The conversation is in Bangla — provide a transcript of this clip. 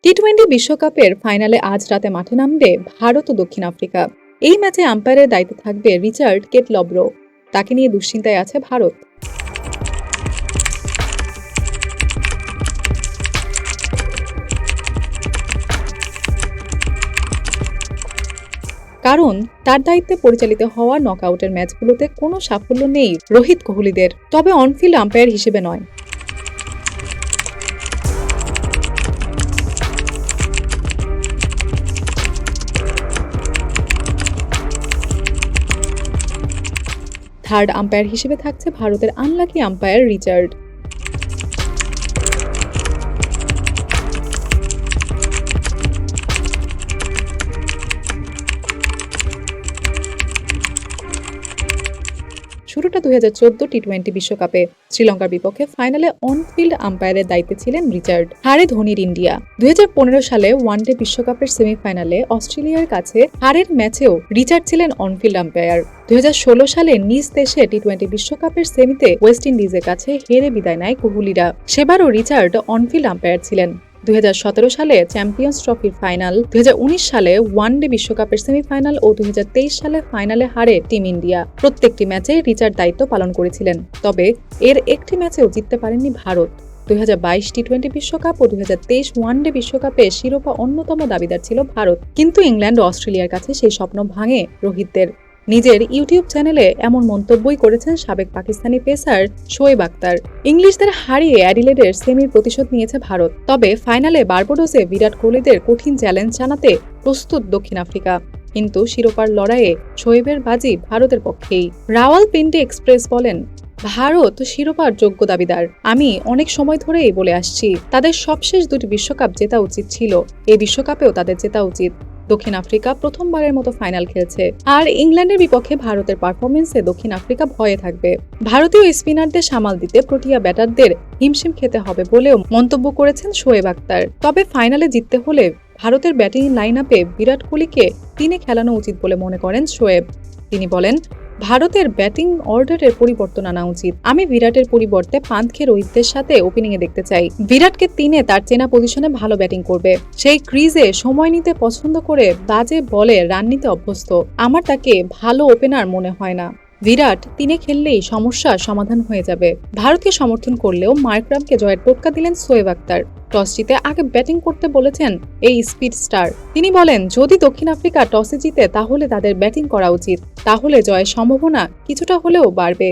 টি-20 বিশ্বকাপের ফাইনালে আজ রাতে মাঠে নামবে ভারত ও দক্ষিণ আফ্রিকা। এই ম্যাচে আম্পায়ারের দায়িত্বে থাকবে রিচার্ড কেটলব্রো। তাকে নিয়ে দুশ্চিন্তায় আছে ভারত। কারণ তার দায়িত্বে পরিচালিত হওয়া নকআউটের ম্যাচগুলোতে কোনো সাফল্য নেই রোহিত কোহলিদের, তবে অনফিল্ড আম্পায়ার হিসেবে নয়। থার্ড আম্পায়ার হিসেবে থাকছে ভারতের আনলাকি আম্পায়ার রিচার্ড। শুরুটা 2014 টি-20 বিশ্বকাপে শ্রীলঙ্কার বিপক্ষে ফাইনালে অনফিল্ড আম্পায়ারের দায়িত্বে ছিলেন রিচার্ড। হারে ধোনির ইন্ডিয়া। 2015 সালে ওয়ানডে বিশ্বকাপের সেমিফাইনালে অস্ট্রেলিয়ার কাছে হারের ম্যাচেও রিচার্ড ছিলেন অনফিল্ড আম্পায়ার। 2016 সালে নিজ দেশে টি-20 বিশ্বকাপের সেমিতে ওয়েস্ট ইন্ডিজের কাছে হেরে বিদায় নেয় কোহলিরা। সেবারও রিচার্ড অনফিল্ড আম্পায়ার ছিলেন। 2017 সালে চ্যাম্পিয়ন্স ট্রফির ফাইনাল, 2019 সালে ওয়ানডে বিশ্বকাপের সেমিফাইনাল ও 2023 সালে ফাইনালে হারে টিম ইন্ডিয়া। প্রত্যেকটি ম্যাচে রিচার্ড দায়িত্ব পালন করেছিলেন, তবে এর একটি ম্যাচেও জিততে পারেননি ভারত। 2022 টি-20 বিশ্বকাপ ও 2023 ওয়ানডে বিশ্বকাপে শিরোপা অন্যতম দাবিদার ছিল ভারত, কিন্তু ইংল্যান্ড ও অস্ট্রেলিয়ার কাছে সেই স্বপ্ন ভাঙে রোহিতদের। নিজের ইউটিউব চ্যানেলে এমন মন্তব্যই করেছেন সাবেক পাকিস্তানি পেসার শোয়েব আখতার। ইংলিশদের হারিয়ে অ্যাডিলেডের সেমির প্রতিশোধ নিয়েছে ভারত, তবে ফাইনালে বারবাডোসে বিরাট কোহলিদের কঠিন চ্যালেঞ্জ জানাতে প্রস্তুত দক্ষিণ আফ্রিকা। কিন্তু শিরোপার লড়াইয়ে শোয়েবের বাজি ভারতের পক্ষেই। রাওয়ালপিন্ডি এক্সপ্রেস বলেন, ভারত শিরোপার যোগ্য দাবিদার। আমি অনেক সময় ধরেই বলে আসছি, তাদের সবশেষ দুটি বিশ্বকাপ জেতা উচিত ছিল। এই বিশ্বকাপেও তাদের জেতা উচিত। দক্ষিণ আফ্রিকা প্রথমবারের মতো ফাইনাল খেলছে, আর ইংল্যান্ডের বিপক্ষে ভারতের পারফরমেন্সে দক্ষিণ আফ্রিকা ভয়ে থাকবে। ভারতীয় স্পিনারদের সামাল দিতে প্রোটিয়া ব্যাটারদের হিমশিম খেতে হবে বলেও মন্তব্য করেছেন শোয়েব আখতার। তবে ফাইনালে জিততে হলে ভারতের ব্যাটিং লাইন আপে বিরাট কোহলিকে 3-এ খেলানো উচিত বলে মনে করেন শোয়েব। তিনি বলেন, ভারতের ব্যাটিং অর্ডারের পরিবর্তন আনা উচিত। আমি বিরাটের পরিবর্তে পান্থকে রোহিতদের সাথে ওপেনিংয়ে দেখতে চাই। বিরাটকে 3-এ তার চেনা পজিশনে ভালো ব্যাটিং করবে। সেই ক্রিজে সময় নিতে পছন্দ করে বাজে বলে রান নিতে অভ্যস্ত। আমার তাকে ভালো ওপেনার মনে হয় না। বিরাট 3-এ খেললেই সমস্যার সমাধান হয়ে যাবে। ভারতকে সমর্থন করলেও মার্করামকে জয়ের টোটকা দিলেন শোয়েব আখতার। টস জিতে আগে ব্যাটিং করতে বলেছেন এই স্পিড স্টার। তিনি বলেন, যদি দক্ষিণ আফ্রিকা টসে জিতে তাহলে তাদের ব্যাটিং করা উচিত, তাহলে জয়ের সম্ভাবনা কিছুটা হলেও বাড়বে।